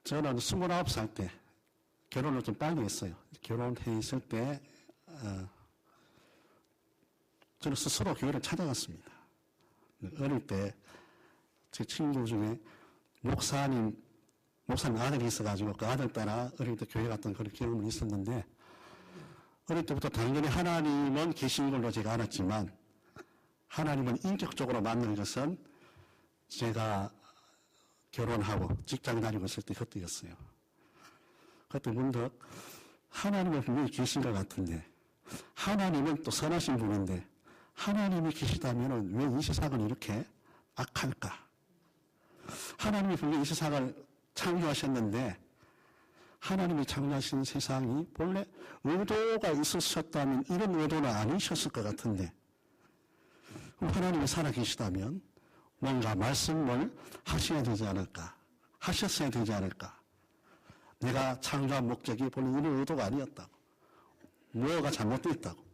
저는 29살 때 결혼을 좀 빨리 했어요. 결혼해 있을 때, 저는 스스로 교회를 찾아갔습니다. 어릴 때 제 친구 중에 목사님 아들이 있어가지고 그 아들 따라 어릴 때 교회 갔던 그런 경험이 있었는데, 어릴 때부터 당연히 하나님은 계신 걸로 제가 알았지만, 하나님은 인격적으로 만난 것은 제가 결혼하고 직장 다니고 있을 때 그때였어요. 그때 문득 하나님은 분명히 계신 것 같은데, 하나님은 또 선하신 분인데, 하나님이 계시다면 왜 이 세상은 이렇게 악할까? 하나님이 분명히 이 세상을 창조하셨는데, 하나님이 창조하신 세상이 본래 의도가 있으셨다면 이런 의도는 아니셨을 것 같은데, 하나님이 살아계시다면 뭔가 말씀을 하셔야 되지 않을까? 하셨어야 되지 않을까? 내가 창조한 목적이 본래 이런 의도가 아니었다고. 뭐가 잘못되어 있다고.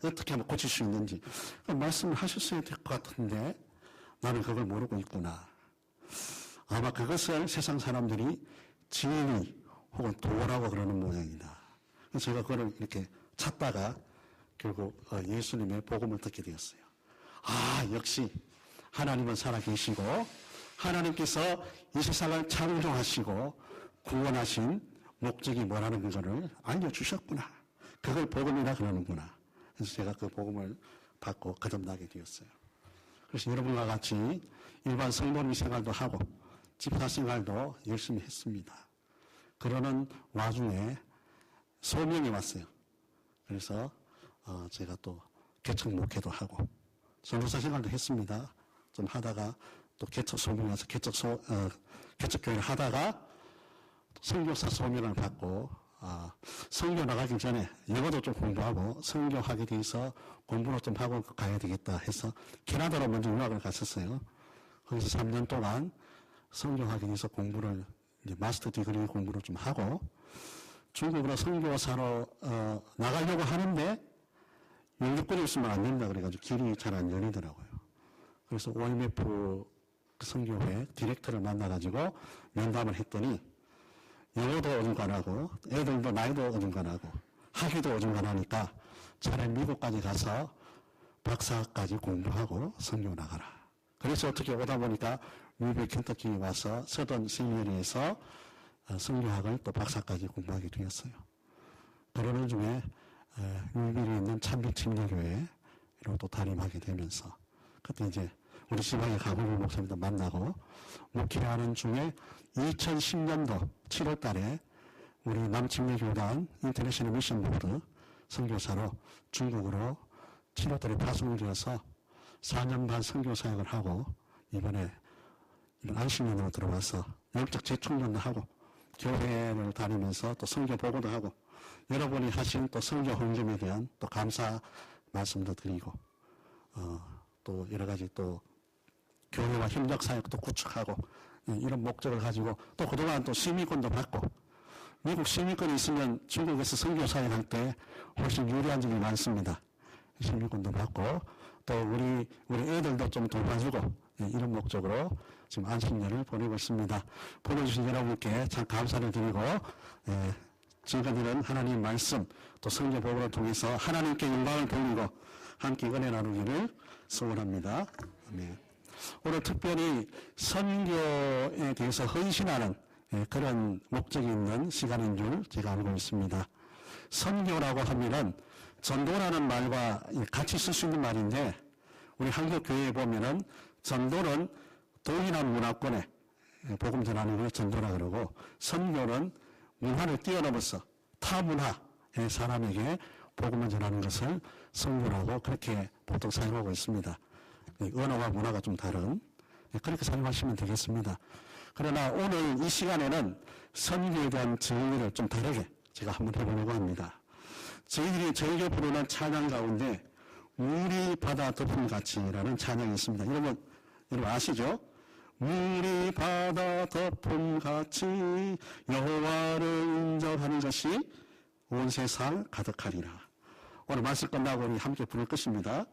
어떻게 하면 고칠 수 있는지. 말씀을 하셨어야 될 것 같은데 나는 그걸 모르고 있구나. 아마 그것을 세상 사람들이 진리 혹은 도라고 그러는 모양이다. 그래서 제가 그걸 이렇게 찾다가 결국 예수님의 복음을 듣게 되었어요. 아, 역시 하나님은 살아계시고 하나님께서 이 세상을 창조하시고 구원하신 목적이 뭐라는 것을 알려주셨구나. 그걸 복음이라 그러는구나. 그래서 제가 그 복음을 받고 거듭나게 되었어요. 그래서 여러분과 같이 일반 성도님 생활도 하고 집사 생활도 열심히 했습니다. 그러는 와중에 소명이 왔어요. 그래서 제가 또 개척 목회도 하고 선교사 생활도 했습니다. 좀 하다가 또 개척 소명이 와서 개척 교회를 하다가 선교사 소명을 받고 선교 나가기 전에 영어도 좀 공부하고 선교하게 돼서 공부를 좀 하고 가야 되겠다 해서 캐나다로 먼저 유학을 갔었어요. 거기서 3년 동안 선교하기 위해서 공부를 이제 마스터 디그리 공부를 좀 하고 중국으로 선교사로 나가려고 하는데 영주권이 있으면 안 된다 그래가지고 길이 잘 안 열리더라고요. 그래서 OMF 선교회 디렉터를 만나가지고 면담을 했더니 영어도 어중간하고 애들도 나이도 어중간하고 학위도 어중간하니까 차라리 미국까지 가서 박사까지 공부하고 선교 나가라. 그래서 어떻게 오다 보니까 뮤비 켄터키 와서 서던 세미나리에서 선교학을 또 박사까지 공부하게 되었어요. 그러는 중에 뮤비에 있는 참빛침례교회로 또 담임하게 되면서 그때 이제 우리 지방의 가고리 목사님도 만나고 목회하는 중에 2010년도 7월 달에 우리 남침례교단 인터내셔널 미션 보드 선교사로 중국으로 7월 달에 파송을 되어서 4년 반 선교 사역을 하고 이번 안식년으로 들어와서 영적 재충전도 하고 교회를 다니면서 또 선교 보고도 하고 여러분이 하신 또 선교 헌금에 대한 또 감사 말씀도 드리고 또 여러 가지 또 교회와 협력 사역도 구축하고 이런 목적을 가지고 또 그동안 또 시민권도 받고 미국 시민권이 있으면 중국에서 선교 사역할 때 훨씬 유리한 점이 많습니다. 시민권도 받고 또 우리 애들도 좀 도와주고 이런 목적으로 지금 안식년을 보내고 있습니다. 보내주신 여러분께 참 감사를 드리고 지금까지는 하나님 말씀 또 성경 복음을 통해서 하나님께 영광을 돌리고 함께 은혜 나누기를 소원합니다. 아멘. 오늘 특별히 선교에 대해서 헌신하는 그런 목적이 있는 시간인 줄 제가 알고 있습니다. 선교라고 하면은 전도라는 말과 같이 쓸 수 있는 말인데 우리 한국 교회에 보면은 전도는 동일한 문화권에 복음 전하는 걸 전도라 그러고 선교는 문화를 뛰어넘어서 타 문화의 사람에게 복음을 전하는 것을 선교라고 그렇게 보통 사용하고 있습니다. 언어와 문화가 좀 다른 그렇게 사용하시면 되겠습니다. 그러나 오늘 이 시간에는 선교에 대한 정의를 좀 다르게 제가 한번 해보려고 합니다. 저희들이 저희가 부르는 찬양 가운데 물이 바다 덮음같이라는 찬양이 있습니다. 여러분 아시죠? 물이 바다 덮음같이 여호와를 인정하는 것이 온 세상 가득하리라. 오늘 말씀 끝나고 우리 함께 부를 것입니다.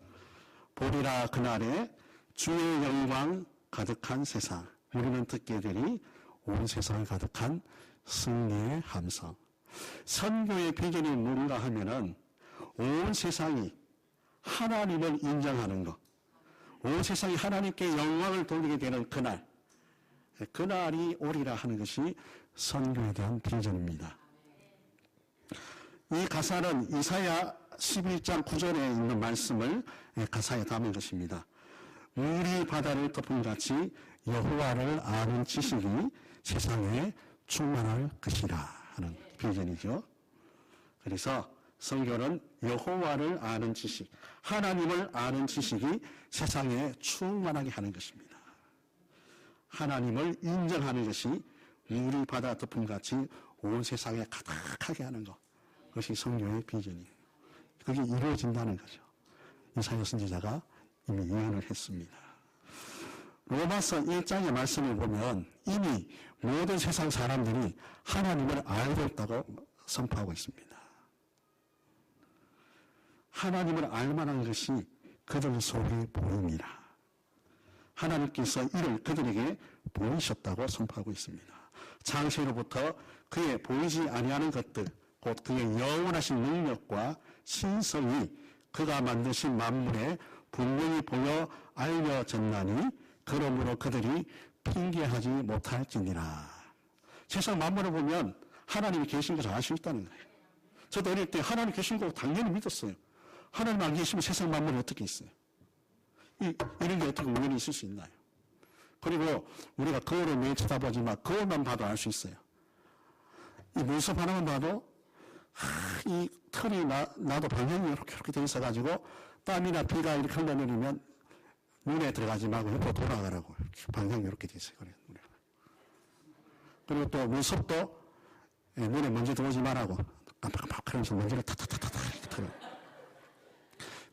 보리라 그날에 주의 영광 가득한 세상. 우리는 듣게 되리 온 세상을 가득한 승리의 함성. 선교의 비전이 뭔가 하면은 온 세상이 하나님을 인정하는 것, 온 세상이 하나님께 영광을 돌리게 되는 그날이 오리라 하는 것이 선교에 대한 비전입니다. 이 가사는 이사야 11장 9절에 있는 말씀을 가사에 담은 것입니다. 물이 바다를 덮음같이 여호와를 아는 지식이 세상에 충만할 것이라 하는 비전이죠. 그래서 선교는 여호와를 아는 지식, 하나님을 아는 지식이 세상에 충만하게 하는 것입니다. 하나님을 인정하는 것이 물이 바다 덮음같이 온 세상에 가득하게 하는 것, 그것이 선교의 비전이에요. 그게 이루어진다는 거죠. 이사야 선지자가 이미 예언을 했습니다. 로마서 1장의 말씀을 보면 이미 모든 세상 사람들이 하나님을 알고 있다고 선포하고 있습니다. 하나님을 알만한 것이 그들 속에 보입니다. 하나님께서 이를 그들에게 보이셨다고 선포하고 있습니다. 창세로부터 그의 보이지 아니하는 것들, 곧 그의 영원하신 능력과 신성이 그가 만드신 만물에 분명히 보여 알려졌나니 그러므로 그들이 핑계하지 못할지니라. 세상 만물을 보면 하나님이 계신 것을 알 수 있다는 거예요. 저도 어릴 때 하나님 계신 거 당연히 믿었어요. 하나님 안 계시면 세상 만물이 어떻게 있어요? 이런 게 어떻게 우연히 있을 수 있나요? 그리고 우리가 거울을 매일 쳐다보지만 거울만 봐도 알 수 있어요. 이 눈썹 하나만 봐도 이 털이 나도 방향이 이렇게 돼 있어가지고 땀이나 비가 이렇게 흘러내리면 눈에 들어가지 말고 옆으로 돌아가라고 방향이 이렇게 돼 있어요. 그리고 또 눈썹도 눈에 먼지 들어오지 말라고 깜빡깜빡 하면서 먼지를 타타타타타 이렇게 털어요.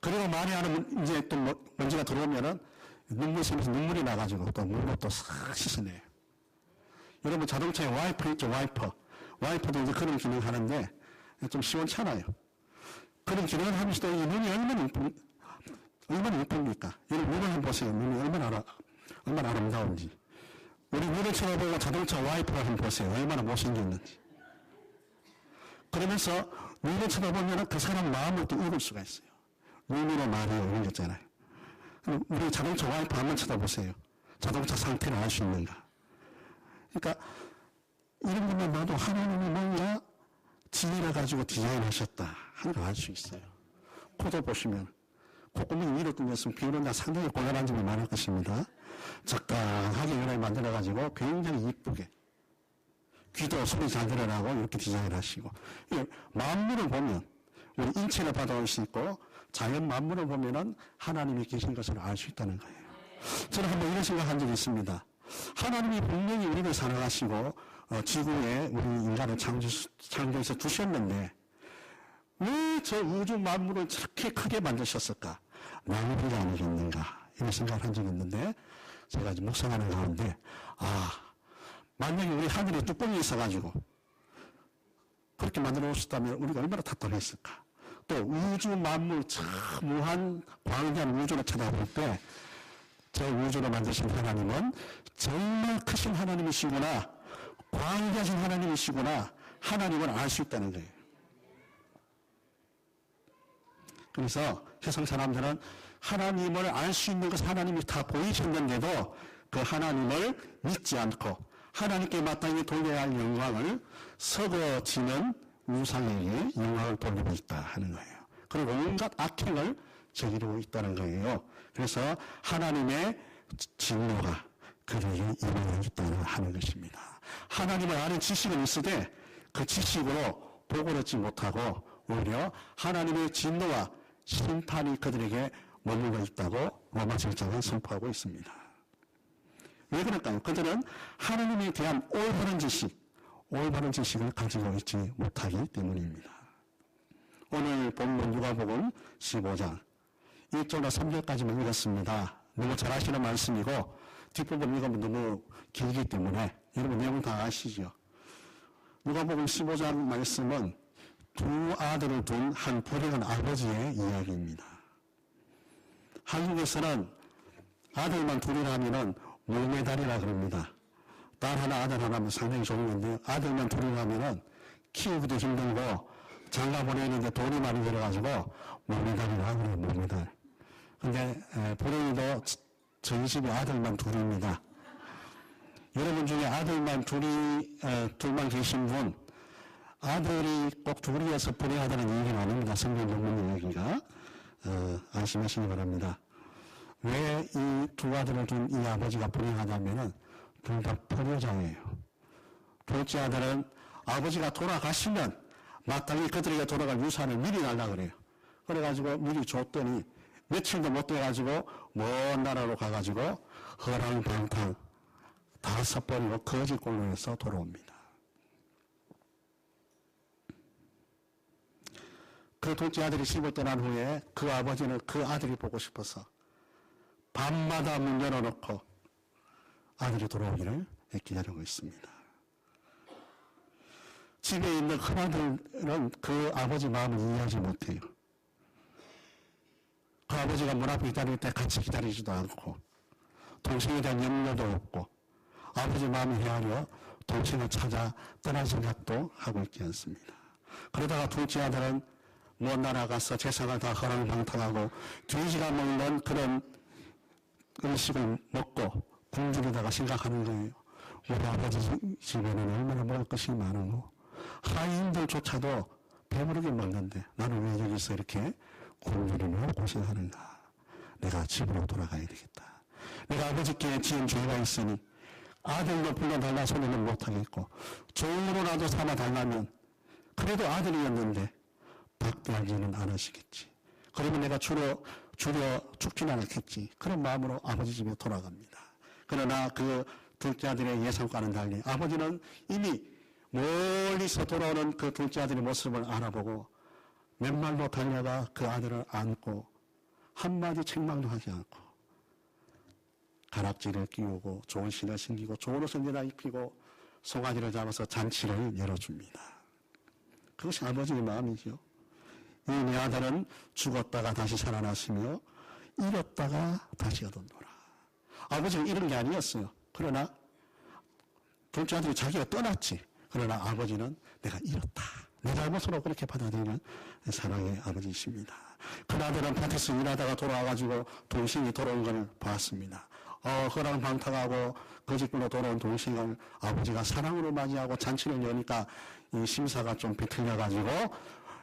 그리고 많이 하는 이제 또 먼지가 들어오면은 눈물 샘에서 눈물이 나가지고 또 물로 또 싹 씻어내요. 여러분 자동차에 와이퍼 있죠, 와이퍼. 와이퍼도 이제 그런 기능 하는데 좀 시원찮아요. 그런 기능을 하면서도 이 눈이 얼마나 예쁩니까? 여러분 눈을 한번 보세요. 눈이 얼마나 아름다운지. 우리 눈을 쳐다보고 자동차 와이퍼를 한번 보세요. 얼마나 못생겼는지. 그러면서 눈을 쳐다보면 그 사람 마음을 또 읽을 수가 있어요. 눈으로 말이요 이런 거 있잖아요. 우리 자동차 와이퍼 한번 쳐다보세요. 자동차 상태를 알 수 있는가. 그러니까 이런 것만 봐도 하나님이 뭔가 지혜를 가지고 디자인하셨다 하는 걸 알 수 있어요. 코도 보시면 콧구멍이 위로 뚫렸으면 비 오는 날 상당히 곤란한 점이 많을 것입니다. 적당하게 연하게 만들어가지고 굉장히 이쁘게 귀도 소리 잘 들어나고 이렇게 디자인을 하시고 만물을 보면 우리 인체를 받아올 수 있고 자연 만물을 보면은 하나님이 계신 것을 알 수 있다는 거예요. 저는 한번 이런 생각한 적이 있습니다. 하나님이 분명히 우리를 사랑하시고 지구에 우리 인간을 창조해서 두셨는데 왜 저 우주 만물을 저렇게 크게 만드셨을까? 낭비가 아니겠는가? 이런 생각을 한 적이 있는데 제가 이제 묵상하는 가운데 만약에 우리 하늘에 뚜껑이 있어가지고 그렇게 만들어 놓으셨다면 우리가 얼마나 답답했을까? 또 우주 만물 참 무한 광대한 우주를 쳐다볼 때 저 우주를 만드신 하나님은 정말 크신 하나님이시구나, 광대하신 하나님이시구나, 하나님을 알 수 있다는 거예요. 그래서 세상 사람들은 하나님을 알 수 있는 것을 하나님이 다 보이셨는데도 그 하나님을 믿지 않고 하나님께 마땅히 돌려야 할 영광을 썩어지는 우상에게 영광을 돌리고 있다 하는 거예요. 그리고 온갖 악행을 저지르고 있다는 거예요. 그래서 하나님의 진노가 그들에게 임하고 있다는 하는 것입니다. 하나님을 아는 지식은 있으되 그 지식으로 복을 얻지 못하고 오히려 하나님의 진노와 심판이 그들에게 머물러 있다고 로마 7장은 선포하고 있습니다. 왜 그럴까요? 그들은 하나님에 대한 올바른 지식을 가지고 있지 못하기 때문입니다. 오늘 본문 누가복음 15장 1절과 3절까지만 읽었습니다. 너무 잘 아시는 말씀이고 뒷부분 읽으면 너무 길기 때문에 여러분 내용 다 아시죠? 누가복음 15장 말씀은 두 아들을 둔 한 불행한 아버지의 이야기입니다. 한국에서는 아들만 둘이라면은 물메달이라 그럽니다. 딸 하나, 아들 하나면 상당히 좋은 건데요. 아들만 둘이 가면은 키우기도 힘들고 장가 보내는데 돈이 많이 들어가지고 물메달이라 그래요, 물메달. 근데 불행히도 저희 집에 아들만 둘입니다. 여러분 중에 아들만 둘만 계신 분, 아들이 꼭 둘이어서 불행하다는 얘기는 아닙니다. 성경 전문 얘기가. 안심하시기 바랍니다. 왜 이 두 아들을 둔 이 아버지가 불행하다면은 둘 다 포교자예요. 둘째 아들은 아버지가 돌아가시면 마땅히 그들에게 돌아갈 유산을 미리 달라 그래요. 그래가지고 미리 줬더니 며칠도 못 돼가지고 먼 나라로 가가지고 허랑방탕 5번이고 거짓골로 해서 돌아옵니다. 그 둘째 아들이 시집을 떠난 후에 그 아버지는 그 아들이 보고 싶어서 밤마다 문 열어놓고 아들이 돌아오기를 기다리고 있습니다. 집에 있는 큰아들은 그 아버지 마음을 이해하지 못해요. 그 아버지가 문 앞에 기다릴 때 같이 기다리지도 않고 동생에 대한 염려도 없고 아버지 마음이 헤아려 동생을 찾아 떠날 생각도 하고 있지 않습니다. 그러다가 둘째 아들은 먼 나라 가서 재산을 다 허랑방탕하고 돼지가 먹는 그런 음식을 먹고 굶주리다가 생각하는 거예요. 우리 아버지 집에는 얼마나 먹을 것이 많고 하인들조차도 배부르게 먹는데 나는 왜 여기서 이렇게 굶주리며 고생하는가. 내가 집으로 돌아가야 되겠다. 내가 아버지께 지은 죄가 있으니 아들로 불러달라 소리는 못하겠고 종으로라도 삼아달라면 그래도 아들이었는데 박대하지는 않으시겠지. 그러면 내가 줄여 죽지는 않겠지. 그런 마음으로 아버지 집에 돌아갑니다. 그러나 그 둘째 아들의 예상과는 달리 아버지는 이미 멀리서 돌아오는 그 둘째 아들의 모습을 알아보고 맨발로 달려가 그 아들을 안고 한마디 책망도 하지 않고 가락지를 끼우고 좋은 신을 신기고 좋은 옷을 내다 입히고 송아지를 잡아서 잔치를 열어줍니다. 그것이 아버지의 마음이죠. 이 내 아들은 죽었다가 다시 살아났으며 잃었다가 다시 얻었노라. 아버지는 잃은 게 아니었어요. 그러나 둘째 아들이 자기가 떠났지. 그러나 아버지는 내가 잃었다. 내 잘못으로 그렇게 받아들이는 사랑의 아버지이십니다. 그 아들은 밭에서 일하다가 돌아와가지고 동생이 돌아온 걸 봤습니다. 허랑방탕하고 거짓말로 돌아온 동생을 아버지가 사랑으로 맞이하고 잔치를 여니까 이 심사가 좀 비틀려가지고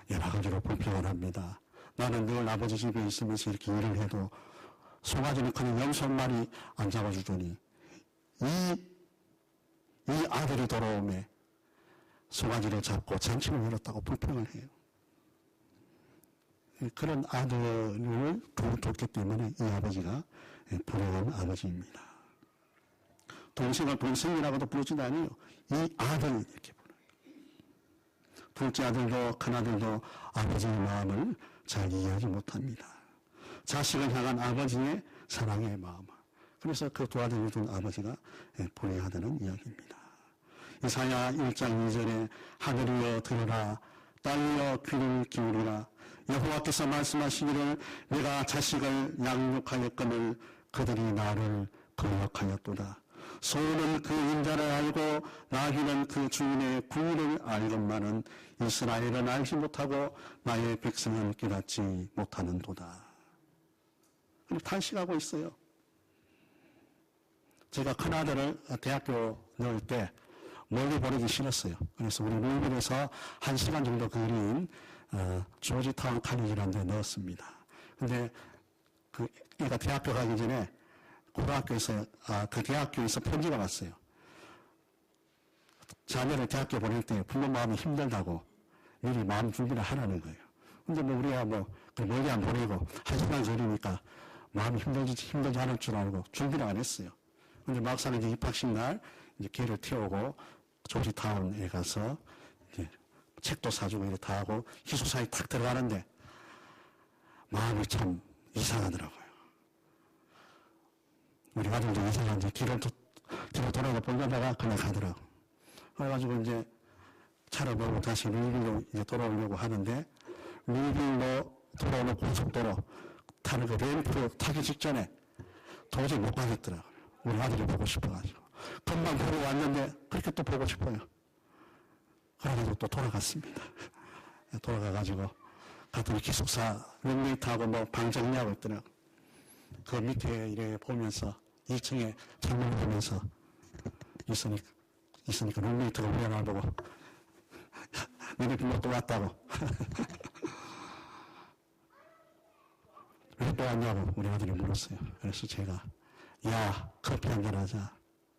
여러 가지로 불평을 합니다. 나는 늘 아버지 집에 있으면서 이렇게 일을 해도 송아지는 그냥 염소마리 안 잡아주더니 이 아들이 돌아오매 송아지를 잡고 잔치를 열었다고 불평을 해요. 그런 아들을 뒀기 때문에 이 아버지가 불행한 아버지입니다. 동생을 동생이라고도 부르지도 않아요. 이 아들 이렇게 불러요. 둘째 아들도 큰아들도 아버지의 마음을 잘 이해하지 못합니다. 자식을 향한 아버지의 사랑의 마음을. 그래서 그 두 아들을 둔 아버지가 불행하다는 이야기입니다. 이사야 1장 2절에 하늘이여 들으라 땅이여 귀를 기울이라 여호와께서 말씀하시기를 내가 자식을 양육하였거늘 그들이 나를 거역하였도다. 소는 그 인자를 알고 나귀는 그 주인의 구유를 알건만은 이스라엘은 알지 못하고 나의 백성은 깨닫지 못하는도다. 탄식하고 있어요. 제가 큰아들을 대학교 넣을 때 멀리 보내기 싫었어요. 그래서 우리 루이빌에서 1시간 정도 거리인 조지타운 칼리지라는 데 넣었습니다. 근데 그 애가 대학교 가기 전에 고등학교에서 그 대학교에서 편지가 왔어요. 자녀를 대학교 보낼 때 부모 마음이 힘들다고 미리 마음 준비를 하라는 거예요. 근데 뭐 우리가 멀리 안 보내고 1시간 거리니까 마음이 힘들지 않을 줄 알고 준비를 안 했어요. 근데 막상 이제 입학식 날 이제 걔를 태우고 조지타운에 가서 이제 책도 사주고 이렇게 다 하고 기숙사에 탁 들어가는데 마음이 참 이상하더라고요. 우리 아들도 이상한지 길을 돌아가 보려다가 그냥 가더라고. 그래가지고 이제 차를 몰고 다시 루이빌로 이제 돌아오려고 하는데 루이빌로 돌아오는 고속도로 타는 그 램프 타기 직전에 도저히 못 가겠더라고요. 우리 아들이 보고 싶어가지고. 금방 보러 왔는데 그렇게 또 보고 싶어요. 그래가지고 또 돌아갔습니다. 돌아가가지고 갔더니 기숙사 룸메이트하고 뭐 방 정리하고 있더라고. 그 밑에 이래 보면서 2층에 창문을 보면서 있으니까 룸메이트가 우리 하나 보고 너네 불러 또 왔다고. 왜 또 왔냐고 우리 아들이 물었어요. 그래서 제가 야 커피 한잔 하자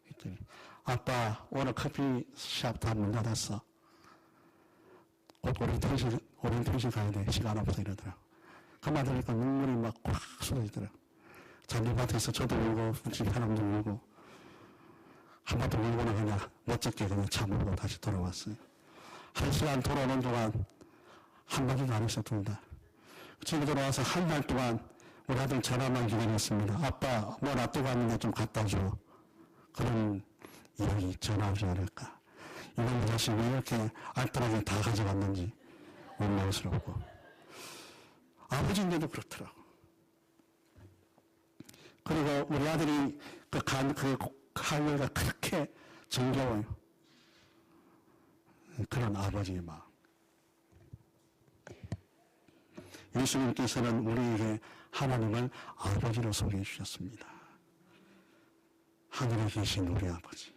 했더니 아빠 오늘 커피숍 다 문 닫았어. 곧 오리엔테이션 가야 돼. 시간 없어 이러더라고. 그 말 들으니까 눈물이 막 꽉 쏟아지더라고. 잔디밭에서 저도 울고 집에 사람도 울고 한 번 더 울고는 그냥 멋쩍게 그냥 차 몰고 다시 돌아왔어요. 1시간 돌아오는 동안 한마디도 안 했어 둘 다. 집에 돌아와서 한 달 동안 우리 아들 전화만 기다렸습니다. 아빠 뭐 놔두고 왔는데 좀 갖다 줘. 그런 이야기 전화 오지 않을까. 이놈의 자식이 왜 이렇게 알뜰하게 다 가져갔는지 원망스럽고. 아버지인데도 그렇더라고. 그리고 우리 아들이 그 할머니가 그렇게 정겨워요. 그런 아버지의 마음. 예수님께서는 우리에게 하나님을 아버지로 소개해 주셨습니다. 하늘에 계신 우리 아버지.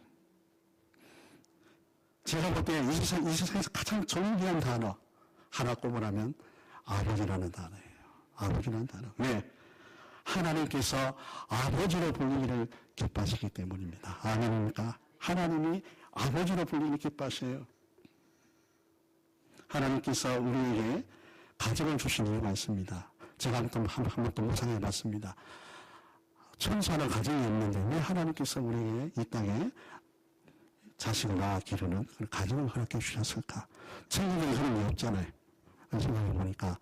제가 볼 때 이 세상에서 가장 존귀한 단어 하나 꼽으라면 아버지라는 단어예요. 아버지라는 단어. 왜? 하나님께서 아버지로 불리기를 기뻐하시기 때문입니다. 아멘입니까? 하나님이 아버지로 불리기를 기뻐하세요. 하나님께서 우리에게 가정을 주신 이유가 있습니다. 제가 한 번 또 묵상해 봤습니다. 천사는 가정이 없는데 왜 하나님께서 우리에게 이 땅에 자식을 낳아 기르는 그런 가정을 허락해 주셨을까? 천국에 그런 게 없잖아요. 생각해 보니까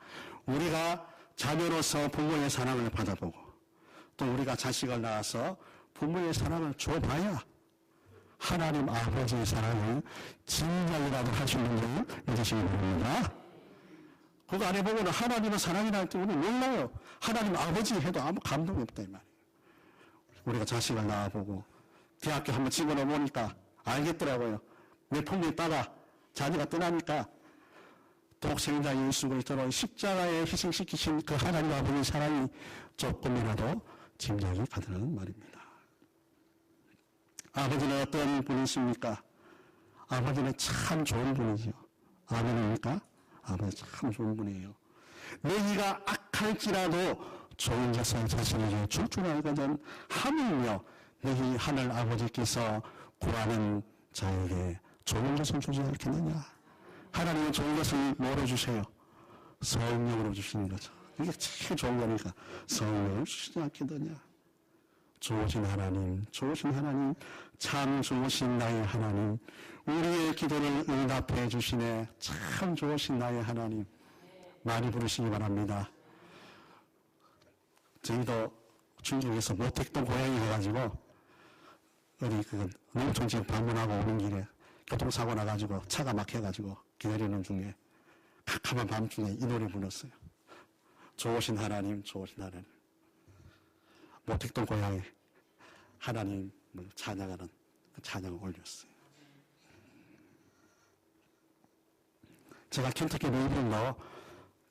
우리가 자녀로서 부모의 사랑을 받아보고 또 우리가 자식을 낳아서 부모의 사랑을 줘봐야 하나님 아버지의 사랑을 진작이라도 할 수 있는 줄 믿으시기 바랍니다. 그거 안 해보고는 하나님의 사랑이라는 때 우리 몰라요. 하나님 아버지 해도 아무 감동이 없다 이 말이에요. 우리가 자식을 낳아보고 대학교 한번 집어넣어 보니까 알겠더라고요. 내 품에 있다가 자녀가 떠나니까 독생자 예수 그리스도로 십자가에 희생시키신 그 하나님 아버지의 사랑이 조금이라도 짐작이 가더라는 말입니다. 아버지는 어떤 분이십니까? 아버지는 참 좋은 분이죠. 아멘입니까? 아버지 참 좋은 분이에요. 너희가 악할지라도 좋은 것을 자신에게 줄 줄 알거든 하물며 너희 하늘 아버지께서 구하는 자에게 좋은 것을 주지 않겠느냐. 하나님은 좋은 것을 뭐로 주세요? 성령으로 주시는 거죠. 이게 제일 좋은 거니까 성령을 주시지 않겠느냐. 좋으신 하나님, 참 좋으신 나의 하나님, 우리의 기도를 응답해 주시네. 참 좋으신 나의 하나님, 많이 부르시기 바랍니다. 저희도 중국에서 모택동 고향에 가가지고 어디 그 농촌집 방문하고 오는 길에 교통사고 나가지고 차가 막혀가지고 기다리는 중에 캄캄한 밤중에 이 노래 불렀어요. 좋으신 하나님, 좋으신 하나님. 모택동 고향에 하나님을 찬양하는 찬양을 올렸어요. 제가 켄터키 루이빌로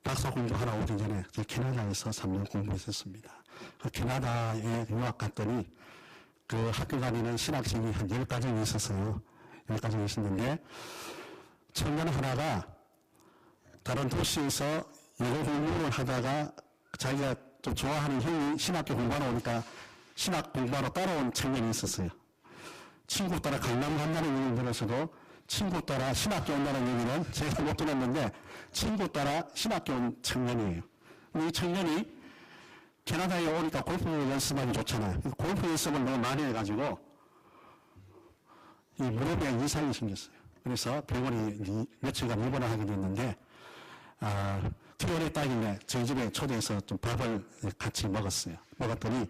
박사 공부하러 오기 전에 캐나다에서 3년 공부했었습니다. 그 캐나다에 유학 갔더니 그 학교 다니는 신학생이 한 10가정이 있었어요. 10가정이 있었는데 청년 하나가 다른 도시에서 영어 공부를 하다가 자기가 좀 좋아하는 형이 신학교 공부하러 오니까 신학 공부하러 따라온 청년이 있었어요. 친구 따라 강남 간다는 얘기를 들어서도 친구 따라 신학교 온다는 얘기는 제가 못 들었는데 친구 따라 신학교 온 청년이에요. 이 청년이 캐나다에 오니까 골프 연습하기 좋잖아요. 골프 연습을 너무 많이 해가지고 이 무릎에 이상이 생겼어요. 그래서 병원에 며칠간 입원을 하게 됐는데 퇴원에 따길래 저희 집에 초대해서 좀 밥을 같이 먹었더니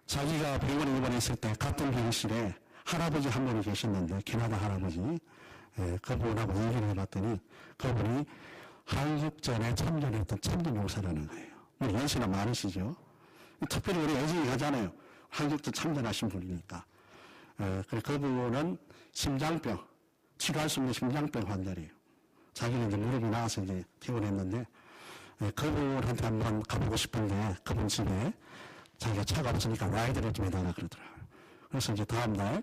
자기가 병원에 입원했을 때 같은 병실에 할아버지 한 분이 계셨는데 캐나다 할아버지 그분하고 얘기를 해봤더니 그분이 한국전에 참전했던 참전용사라는 거예요. 연세가 많으시죠. 특별히 우리 애정이 가잖아요. 한국도 참전하신 분이니까. 그 부분은 심장병, 치료할 수 없는 심장병 환자래요. 자기는 이제 무릎이 나와서 이제 퇴원했는데, 그분한테 한번 가보고 싶은데, 그분 집에 자기가 차가 없으니까 라이드를 좀 해달라 그러더라고요. 그래서 이제 다음날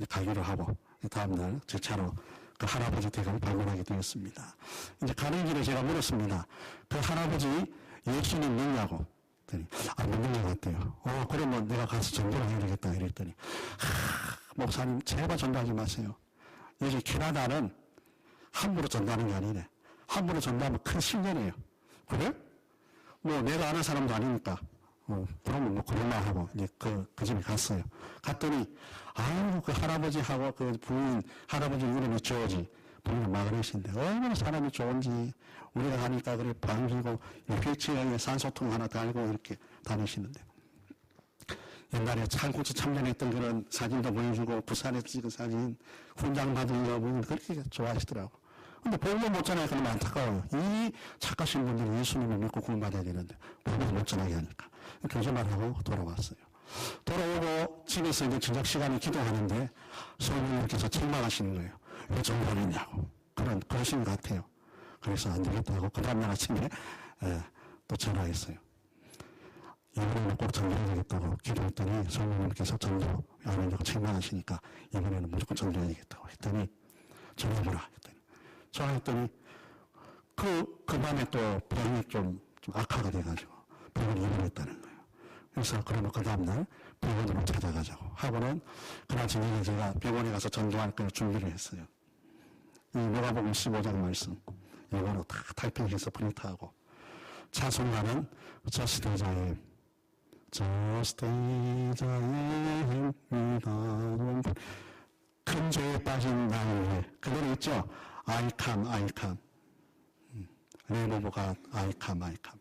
가기로 하고, 다음날 제 차로 그 할아버지 댁을 방문하게 되었습니다. 이제 가는 길에 제가 물었습니다. 그 할아버지 예수님 믿냐고. 그랬더니, 안 믿는 것 같대요. 그러면 내가 가서 전도를 해야 되겠다. 이랬더니, 목사님, 제발 전도하지 마세요. 여기 캐나다는 함부로 전도하는 게 아니네. 함부로 전도하면 큰 실례네요. 그래? 뭐, 내가 아는 사람도 아니니까. 그러면 뭐, 그럴라 하고, 이제 그 집에 갔어요. 갔더니, 그 할아버지하고 그 부인, 할아버지 이름이 조지, 부인은 마그넷인데, 얼마나 사람이 좋은지, 우리가 가니까 그래, 반기고, 휠체어에 산소통 하나 달고 이렇게 다니시는데. 옛날에 칼국수 참전했던 그런 사진도 보여주고, 부산에서 찍은 사진, 훈장 받은 거 보면 그렇게 좋아하시더라고. 근데 복음을 못 전하니까 그러면 안타까워요. 이 착하신 분들이 예수님을 믿고 구원받아야 되는데, 복음을 못 전하게 하니까. 교제만 하고 돌아왔어요. 돌아오고 집에서 이제 저녁 시간에 기도하는데, 성령님께서 책망하시는 거예요. 왜 정보했냐고. 그러신 것 같아요. 그래서 안 되겠다고, 그 다음날 아침에, 또 전화했어요. 이번에는 꼭 전도해야 되겠다고 기도했더니 성령님께서 전도 안 한다고 책망하시니까 이번에는 무조건 전도해야 되겠다고 했더니 전화해보라 했더니 전화했더니 그 밤에 또 병이 좀 악화가 돼가지고 병원에 입원했다는 거예요. 그래서 그러면 그 다음날 병원으로 찾아가자고 하고는 그날 저녁에 제가 병원에 가서 전도할 걸 준비를 했어요. 이 누가복음 15장 말씀 이거로 다 타이핑해서 프린트하고 찬송가는 Just as I am Just as I am 큰 죄에 빠진 나를 위해 그 노래 있죠? I come, I come 레노버가 I come, I come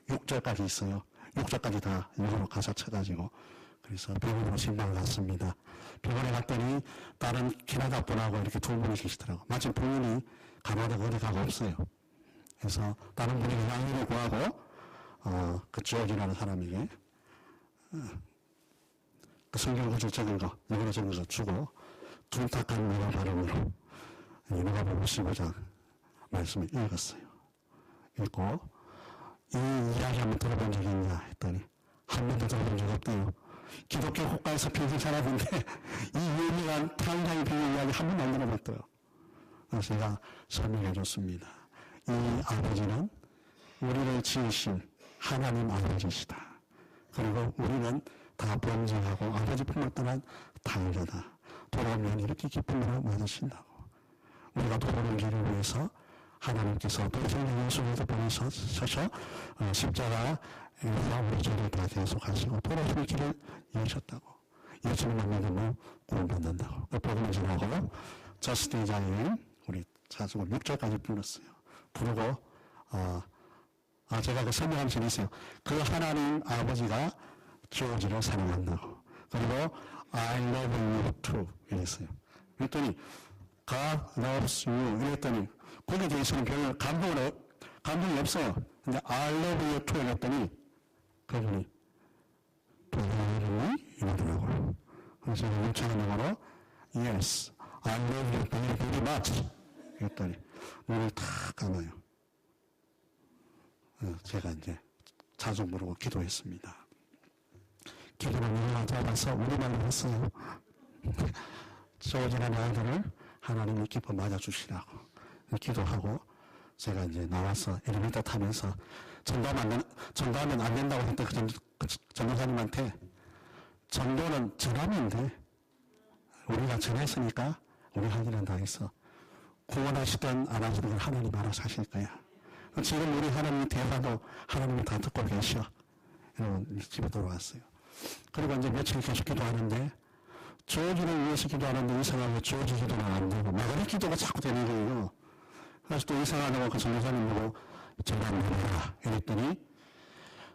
6절까지 있어요. 6절까지 다 영어로 가사 쳐가지고 그래서 병원으로 신방을 갔습니다. 병원에 갔더니 다른 캐나다 분하고 이렇게 두 분이 계시더라고요. 마침 부인이 가나다가 어디 가고 없어요. 그래서 다른 분이 양해를 구하고 그 조지라는 사람에게 그 성경 구절 적은 거, 영어로 적은 거 주고 둔탁한 영어 발음으로 누가복음 15장 말씀을 읽었어요. 읽고 이 이야기 한번 들어본 적이 있냐 했더니 한 번도 들어본 적이 없대요. 기독교 국가에서 평생 살았는데 이 유명한 탄장의 비밀 이야기 한 번도 안 들어봤대요. 그래서 제가 설명해 줬습니다. 이 아버지는 우리를 지으신 하나님 아버지시다. 그리고 우리는 다 범죄하고 아버지 품을 떠난 당자다. 돌아오면 이렇게 기쁨으로 맞으신다고. 우리가 돌아오는 길을 위해서 하나님께서 동생의 예수님도 보내셔서 십자가에서 우리 죄를 다 대속하시고 돌아오실 길을 여셨다고. 예수님을 믿으면 구원받는다고. 그 복음을 전하고 Just as I am 우리 자수고 6절까지 불렀어요. 부르고 제가 그 설명한 적이 있어요. 그 하나님 아버지가 조지를 사랑한다고. 그리고 I love you too 이랬어요. 그랬더니 God loves you 이랬더니 거기에 대해서는 별로 감동이 없어요. 근데 I love you too 이랬더니 그분이 동생이 이러더라고요. 그래서 유창한 영어로 Yes, I love you very, very much 이랬더니 눈을 탁 감아요. 제가 이제 자주 부르고 기도했습니다. 기도를 누가 잡아서 우리말로 했어요. 조지라는 아들을 하나님이 기뻐 맞아주시라고 기도하고 제가 이제 나와서 엘리베이터 타면서 전도하면 안 된다고 했던 그 전도사님한테 전도는 전하면 돼. 우리가 전했으니까 우리 할 일은 다 했어. 구원하시든 안 하시든 하나님 알아서 하실 거야. 지금 우리 하나님 대화도 하나님이 다 듣고 계셔. 여러분 집에 돌아왔어요. 그리고 이제 며칠 계속 기도하는데 조지를 위해서 기도하는데 이상하게 조지 기도가 안 되고 마가렛 기도가 자꾸 되는 거예요. 그래서 또 이상하다고 그 전도사님 보고 제가 한번 해라 이랬더니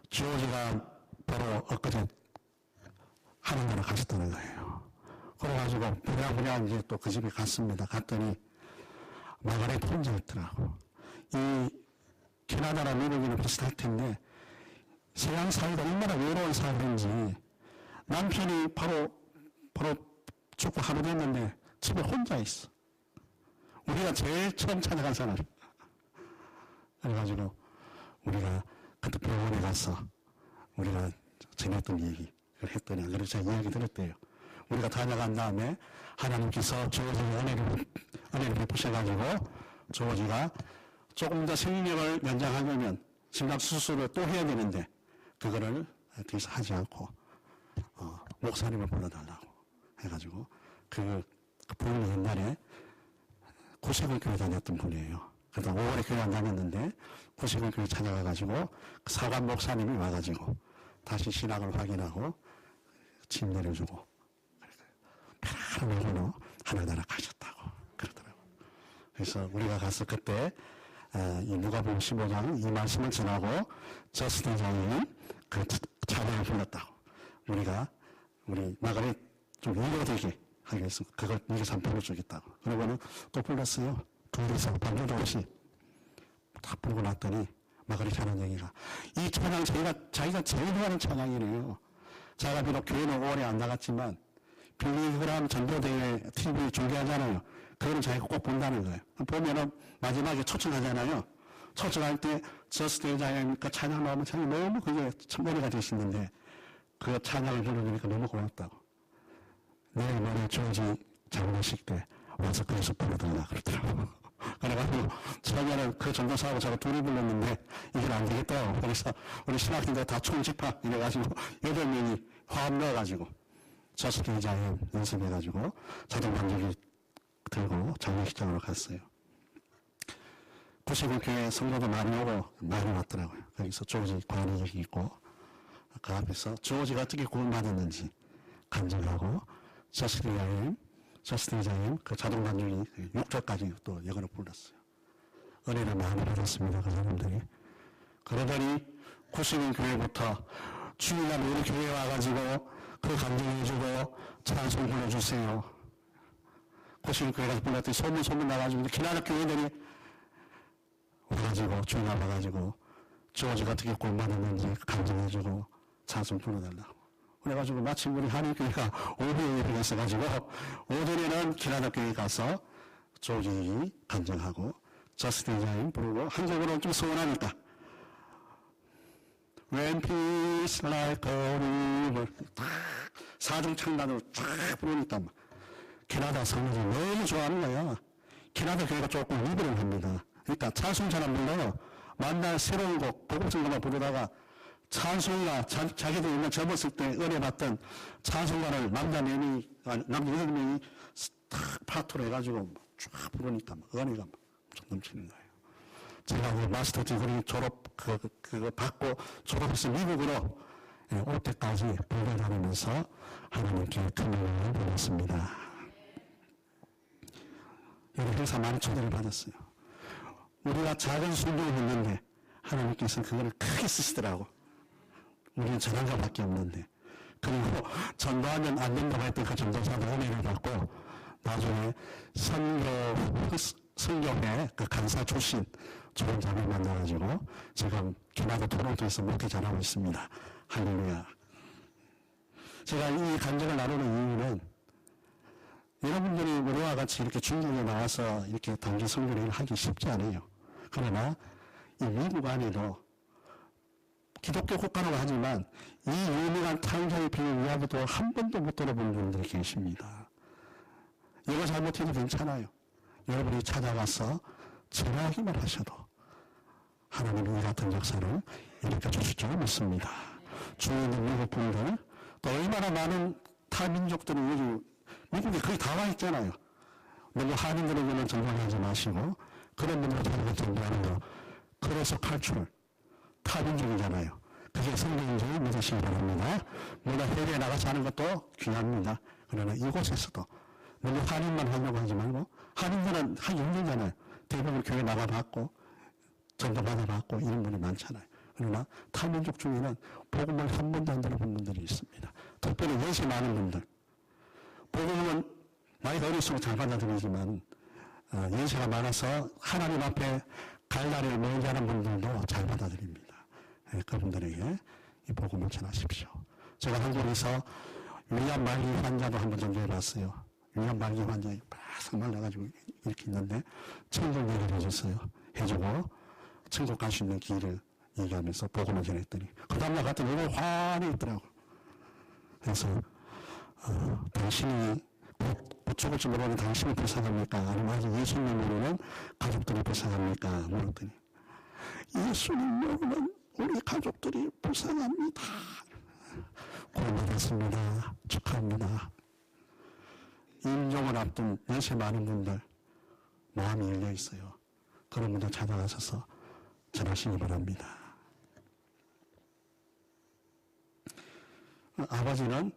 조지가 바로 엊그제 하는 데로 가셨다는 거예요. 그래가지고 부랴부랴 이제 또 그 집에 갔습니다. 갔더니 마가렛 혼자 있더라고. 이 캐나다나 미국이나 비슷할 텐데 서양 사회가 얼마나 외로운 사회인지 남편이 바로 죽고 하루 됐는데 집에 혼자 있어. 우리가 제일 처음 찾아간 사람. 그래가지고 우리가 그때 병원에 가서 우리가 지냈던 얘기를 했더니, 그래서 제가 이야기 들었대요. 우리가 다녀간 다음에 하나님께서 조지의 은혜를 베푸셔가지고 조지가 조금 더 생명을 연장하려면 심장 수술을 또 해야 되는데 그거를 뒤에서 하지 않고 목사님을 불러달라고 해가지고 그 분이 옛날에 구세군 교회 다녔던 분이에요. 그래서 5월에 교회 안 다녔는데 구세군 교회 찾아가가지고 사관 목사님이 와가지고 다시 신학을 확인하고 침 내려주고 편안한 하늘나라 가셨다고 그러더라고요. 그래서 우리가 가서 그때 이 누가복음 15장 이 말씀을 전하고 저스틴 장로님 그 찬양을 불렀다고. 우리 마가렛 좀 위로되게 하기 위해서 그걸 여기서 한번 불러주겠다고. 그러고는 또 불렀어요. 둘이서 반주도 없이 다 부르고 났더니 마가렛 찬양 얘기가 이 찬양 자기가 제일 좋아하는 찬양이래요. 자기가 비록 교회는 오래 안 나갔지만 빌리그람 전도대회 TV 중계하잖아요. 그거는 자기가 꼭 본다는 거예요. 보면은 마지막에 초청하잖아요. 초청할 때 저스틴 장로님 그 찬양 나오면 참 너무 그게 머리가 되시는데 그 찬양을 불러주니까 너무 고맙다고. 내일 모레 조지 장례식 때 와서 그래서 부르달라 그러더라고. 그래가지고 처음에는 그 전도사하고 제가 둘이 불렀는데 이게 안 되겠다고. 그래서 우리 신학생들 다 총집합 이래가지고 8명이 화합 넣어가지고 저스틴 장로님 연습해가지고 자동 반죽이 들고 장례식장으로 갔어요. 구세군 교회 성도도 많이 오고 많이 왔더라고요. 거기서 조지 관이 여기 있고 그 앞에서 조지가 어떻게 구원받았는지 간증하고 저스틴 장로님 그 자동 반죽이 6절까지 또 영어로 불렀어요. 은혜를 많이 받았습니다. 그 사람들이. 그러더니 구세군 교회부터 주일날 우리 교회에 와가지고 그 간증해주고 찬송 불러주세요. 구세군 교회 가서 불렀더니 소문 나가지고 기나라 교회들이 와가지고 주일날 와가지고 조지가 어떻게 구원받았는지 간증해주고 찬송 불러달라고. 그래가지고 마침 우리 한인교회가 오후에 예배가 있어가지고 오전에는 기나다교회 가서 조지 간증하고 저스틴 장로님 부르고 한국어로 좀 서운하니까 When peace like a river 사중창단으로 쫙 부르니까 캐나다 성도들이 너무 좋아하는 거야. 캐나다 교회가 조금 위배를 합니다. 그러니까 찬송 잘 안 불러요. 만날 새로운 곡 복음성가만 부르다가 찬송가 자기들 있는 접었을 때 은혜 받던 찬송가를 남자 8명이 탁 파트로 해가지고 쫙 부르니까 은혜가 엄청 넘치는 거예요. 제가 그 마스터 디그리 그거 받고 졸업해서 미국으로 올 때까지 불교 다니면서 하나님께 큰 은혜를 받았습니다. 여기 회사 많이 초대를 받았어요. 우리가 작은 순종을 했는데 하나님께서는 그거를 크게 쓰시더라고. 우리는 전환자밖에 없는데. 그리고 전도하면 안 된다고 했던 그 전도사도 은혜를 받고 나중에 선교회 그 간사 출신 좋은 자를 만나가지고 지금 캐나다 토론토에서 목회 잘하고 있습니다. 할렐루야. 제가 이 간증을 나누는 이유는 여러분들이 우리와 같이 이렇게 중국에 나와서 이렇게 단기 선교를 하기 쉽지 않아요. 그러나 이 미국 안에도 기독교 국가라고 하지만 이 유명한 탄자의 비유 이야기도 한 번도 못 들어본 분들이 계십니다. 이거 잘못해도 괜찮아요. 여러분이 찾아가서 전하기만 하셔도 하나님이 이 같은 역사를 일으켜 주실 줄 믿습니다. 주위에 있는 미국 분들 또 얼마나 많은 타 민족들이 여기 미국에 거의 다 와 있잖아요. 너무 한인들에게는 전도하지 마시고 그런 분들한테 전도하는 거 그래서 탈출 타민족이잖아요. 그게 성경인 줄 믿으시기 바랍니다. 물론 해외에 나가서 하는 것도 귀합니다. 그러나 이곳에서도 너무 한인만 하려고 하지 말고 한인들은 하기 힘들잖아요. 대부분 교회 나가봤고 전도 받아봤고 이런 분이 많잖아요. 그러나 타민족 중에는 복음을 한 번도 안 들어본 분들이 있습니다. 특별히 연세 많은 분들. 복음은 나이가 어릴수록 잘 받아들이지만 연세가 많아서 하나님 앞에 갈 날을 멀지 않은 분들도 잘 받아들입니다. 그분들에게 이 복음을 전하십시오. 제가 한국에서 위암 말기 환자도 한번 전도해봤어요. 위암 말기 환자가 바싹 말라가지고 이렇게 있는데 천국 얘기를 해줬어요. 해주고 천국 갈 수 있는 길을 얘기하면서 복음을 전했더니 그 다음날 갔더니 이걸 환히 있더라고. 그래서 당신이 곧 죽을지 모르는 당신이 불쌍합니까? 아니면 아직 예수님 모르는 가족들이 불쌍합니까? 물었더니 예수님 모르는 우리 가족들이 불쌍합니다. 고맙습니다. 축하합니다. 임종을 앞둔 연세 많은 분들 마음이 열려 있어요. 그런 분들 찾아가셔서 전하시기 바랍니다. 아버지는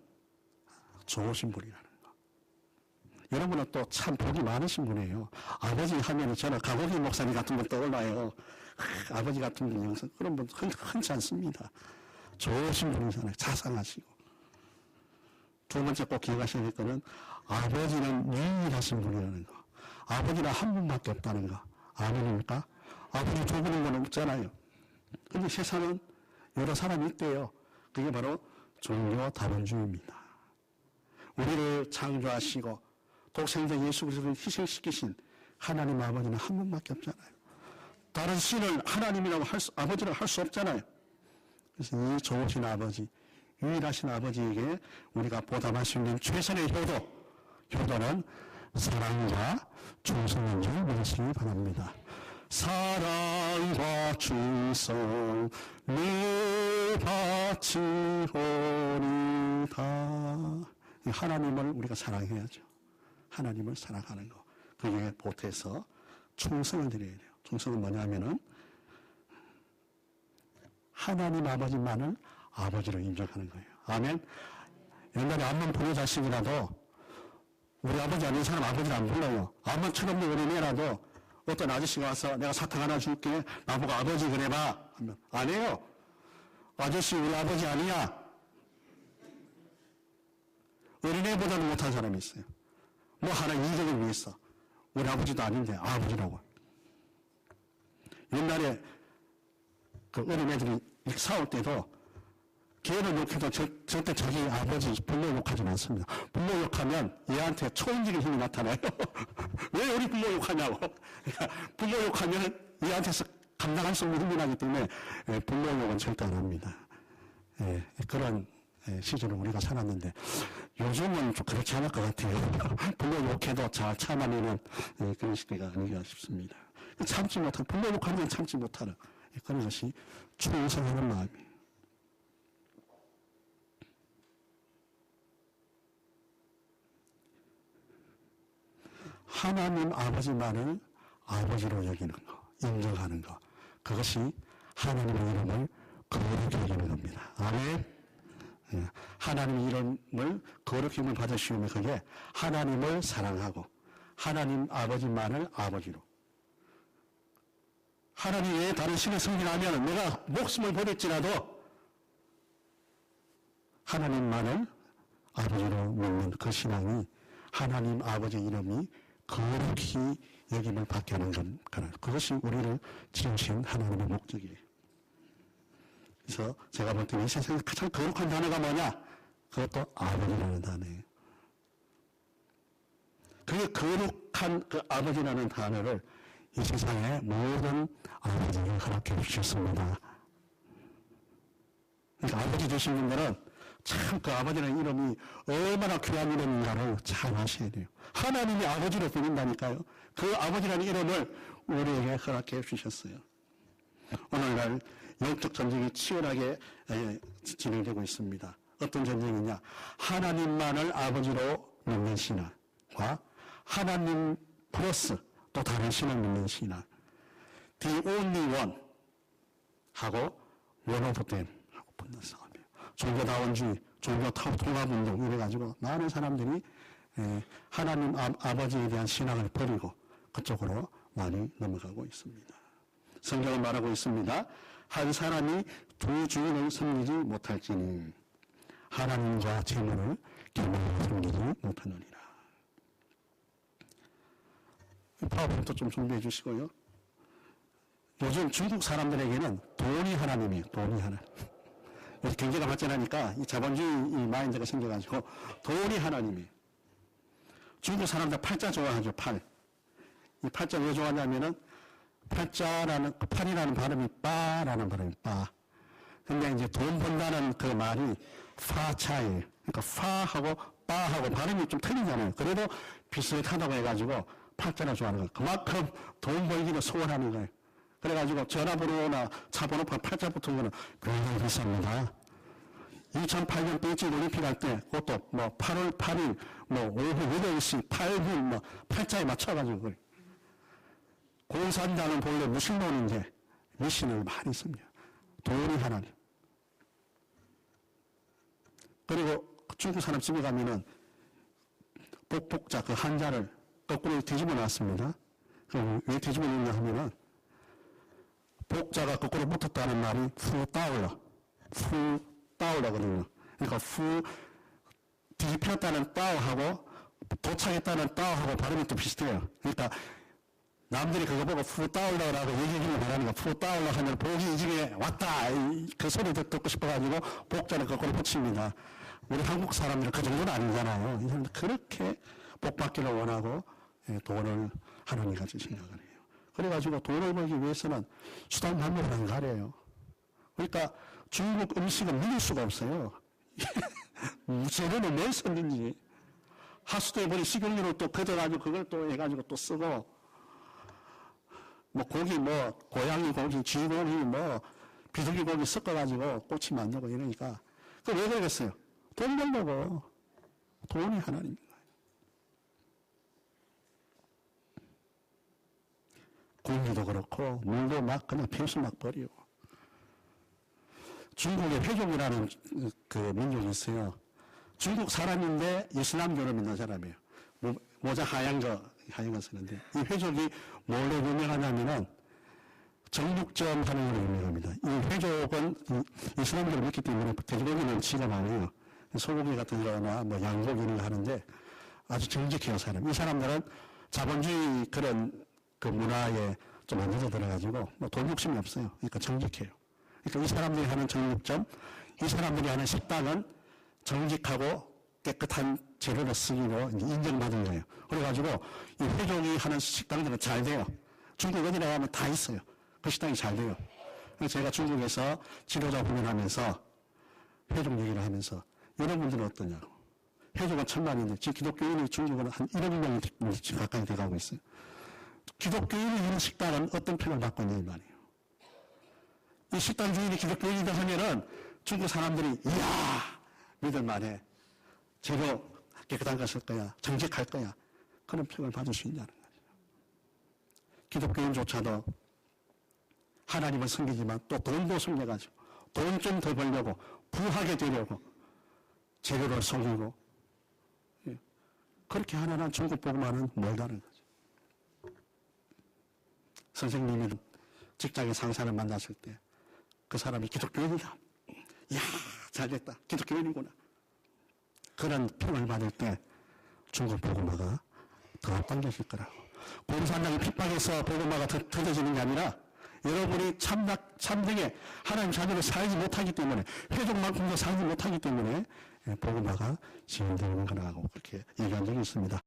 좋으신 분이라는 거. 여러분은 또 참 복이 많으신 분이에요. 아버지 하면 저는 강호기 목사님 같은 분 떠올라요. 아버지 같은 분이 항상 그런 분 흔치 않습니다. 좋으신 분이잖아요. 자상하시고. 두 번째 꼭 기억하셔야 될 거는 아버지는 유일하신 분이라는 거. 아버지는 한 분밖에 없다는 거. 아멘입니까? 아버지 두 분인 건 없잖아요. 근데 세상은 여러 사람이 있대요. 그게 바로 종교 다원주의입니다. 우리를 창조하시고 독생자 예수 그리스도를 희생시키신 하나님 아버지는 한 분밖에 없잖아요. 다른 신을 하나님이라고 아버지를 할 수 없잖아요. 그래서 이 좋으신 아버지, 유일하신 아버지에게 우리가 보답할 수 있는 최선의 효도는 사랑과 충성인 줄 믿으시기 바랍니다. 사랑과 충성 늘 바치오리다. 하나님을 우리가 사랑해야죠. 하나님을 사랑하는 거. 그게 보태서 충성을 드려야 돼요. 충성은 뭐냐면은 하나님 아버지만을 아버지로 인정하는 거예요. 아멘. 옛날에 암만 부모 자식이라도 우리 아버지 아닌 사람 아버지를 안 불러요. 암만 철없는 어린애라도 어떤 아저씨가 와서 내가 사탕 하나 줄게. 나보고 아버지 그래봐. 하면 안 해요. 아저씨 우리 아버지 아니야. 어린애보다도 못한 사람이 있어요. 뭐 하나 이득을 위해서. 우리 아버지도 아닌데 아버지라고. 옛날에 그 어린애들이 이렇게 싸울 때도 걔를 욕해도 절대 자기 아버지 부모 욕하지 않습니다. 부모 욕하면 얘한테 초인적인 힘이 나타나요. 왜 우리 부모 욕하냐고. 그러니까 부모 욕하면 얘한테서 감당할 수 없는 힘이 나기 때문에 부모 욕은 절대 안 합니다. 그런 시절을 우리가 살았는데 요즘은 좀 그렇지 않을 것 같아요. 부모 욕해도 잘 참아내는 그런 시대가 아닌가 싶습니다. 참지 못하는, 부모 욕하는 건 참지 못하는 그런 것이 충성하는 마음이에요. 하나님 아버지만을 아버지로 여기는 거, 인정하는 거, 그것이 하나님의 이름을 거룩히 여기는 겁니다. 아멘. 하나님의 이름을 거룩히 힘을 받으시면 그게 하나님을 사랑하고 하나님 아버지만을 아버지로. 하나님 외에 다른 신을 섬기라면 내가 목숨을 버릴지라도 하나님만을 아버지로 믿는 그 신앙이 하나님 아버지 이름이 거룩히 여김을 받게 하는 건 그것이 우리를 지으신 하나님의 목적이에요. 그래서 제가 볼 때 이 세상에 가장 거룩한 단어가 뭐냐? 그것도 아버지라는 단어예요. 그게 거룩한 그 아버지라는 단어를 이 세상의 모든 아버지에게 허락해 주셨습니다. 그러니까 아버지 되신 분들은 참 그 아버지라는 이름이 얼마나 귀한 이름인가를 잘 아셔야 돼요. 하나님이 아버지로 부른다니까요. 그 아버지라는 이름을 우리에게 허락해 주셨어요. 오늘날 영적 전쟁이 치열하게 진행되고 있습니다. 어떤 전쟁이냐? 하나님만을 아버지로 믿는 신앙과 하나님 플러스 또 다른 신을 믿는 신앙. The only one 하고 one of them 하고 붙는 싸움이에요. 종교다원주의, 종교통합운동 이래가지고 많은 사람들이 하나님 아버지에 대한 신앙을 버리고 그쪽으로 많이 넘어가고 있습니다. 성경은 말하고 있습니다. 한 사람이 두 주인을 섬기지 못할지니 하나님과 재물을 겸하여 섬기지 못하느니라. 파워포인트 좀 준비해 주시고요. 요즘 중국 사람들에게는 돈이 하나님이에요. 돈이 하나님. 요새 경제가 발전하니까 이 자본주의 마인드가 생겨가지고 돈이 하나님이에요. 중국 사람들 팔자 좋아하죠, 팔. 이 팔자 왜 좋아하냐면은 팔자라는, 팔이라는 발음이 빠라는 발음이 빠. 근데 이제 돈 번다는 그 말이 파차예요. 그러니까 파하고 빠하고 발음이 좀 틀리잖아요. 그래도 비슷하다고 해가지고 팔자를 좋아하는 거예요. 그만큼 돈 벌기를 소원하는 거예요. 그래가지고 전화번호나 차번호판 팔자 붙은 거는 굉장히 비쌉니다. 2008년 베이징 올림픽 할 때 그것도 뭐 8월 8일 뭐 오후 8시 8분 뭐 팔자에 맞춰가지고 그래요. 공산당은 본래 무신론인데 미신을 많이 씁니다. 돈이 하나님. 그리고 중국 사람 집에 가면은 복복자 그 한자를 거꾸로 뒤집어 놨습니다. 그럼 왜 뒤집어 놓냐 하면은 복자가 거꾸로 붙었다는 말이 후 따올라거든요. 그러니까 후 뒤집혔다는 따오하고 도착했다는 따오하고 발음이 또 비슷해요. 그러니까 남들이 그거 보고 후 따올라라고 얘기하기를 바라니까 후 따올라 하면 복이 이 집에 왔다 그 소리 듣고 싶어가지고 복자를 거꾸로 붙입니다. 우리 한국 사람들은 그 정도는 아니잖아요. 이 사람들 그렇게 복 받기를 원하고 돈을 하나님 같이 생각을 해요. 그래가지고 돈을 벌기 위해서는 수단 방법을 안 가려요. 그러니까 중국 음식은 믿을 수가 없어요. 재료는 뭘 썼는지. 하수도에 보니 식용유를 또 걷어가지고 그걸 또 해가지고 또 쓰고, 뭐 고기 뭐 고양이 고기, 쥐고기 뭐 비둘기 고기 섞어가지고 꼬치 만들고 이러니까. 그 왜 그러겠어요? 돈 벌려고. 돈이 하나님입니다. 공기도 그렇고 물도 막 그냥 필수 막 버리고. 중국의 회족이라는 그 민족이 있어요. 중국 사람인데 이슬람교를 믿는 사람이에요. 모자 하얀 거 쓰는데 이 회족이 뭘로 유명하냐면은 정육점 하는 걸로 유명합니다. 이 회족은 이슬람교를 믿기 때문에 돼지고기는 지가 많아요. 소고기 같은 거나 뭐 양고기 이런 거 하는데 아주 정직해요, 사람. 이 사람들은 자본주의 그런 그 문화에 좀 안 들어가지고 뭐 돈 욕심이 없어요. 그러니까 정직해요. 그러니까 이 사람들이 하는 정육점, 이 사람들이 하는 식당은 정직하고 깨끗한 재료를 쓰기로 인정받은 거예요. 그래가지고 이 회족이 하는 식당들은 잘 돼요. 중국 어디나 가면 다 있어요. 그 식당이 잘 돼요. 그래서 제가 중국에서 지도자 훈련하면서 회족 얘기를 하면서 여러분들은 어떠냐고. 회족은 1000만인데 지금 기독교인이 중국은 한 1억 명이 가까이 돼가고 있어요. 기독교인이 있는 식당은 어떤 평을 받고 있는 말이에요. 이 식당 주인이 기독교인이다 하면은 중국 사람들이 이야 믿을만해. 재료 깨끗한 거 쓸 거야. 정직할 거야. 그런 평을 받을 수 있냐는 거죠. 기독교인조차도 하나님을 섬기지만 또 돈도 숨겨가지고 돈 좀 더 벌려고 부하게 되려고 재료를 속이고 그렇게 하나는 중국 복음과는 멀다는 거죠. 선생님이 직장의 상사를 만났을 때 그 사람이 기독교인이다. 이야 잘됐다. 기독교인이구나. 그런 평을 받을 때 중국 복음화가 더 당겨질 거라고. 공산당이 핍박해서 복음화가 더뎌지는 게 아니라 여러분이 참되게 하나님 자녀로 살지 못하기 때문에 회족만큼도 살지 못하기 때문에 복음화가 진행되는 거라고 그렇게 얘기한 적이 있습니다.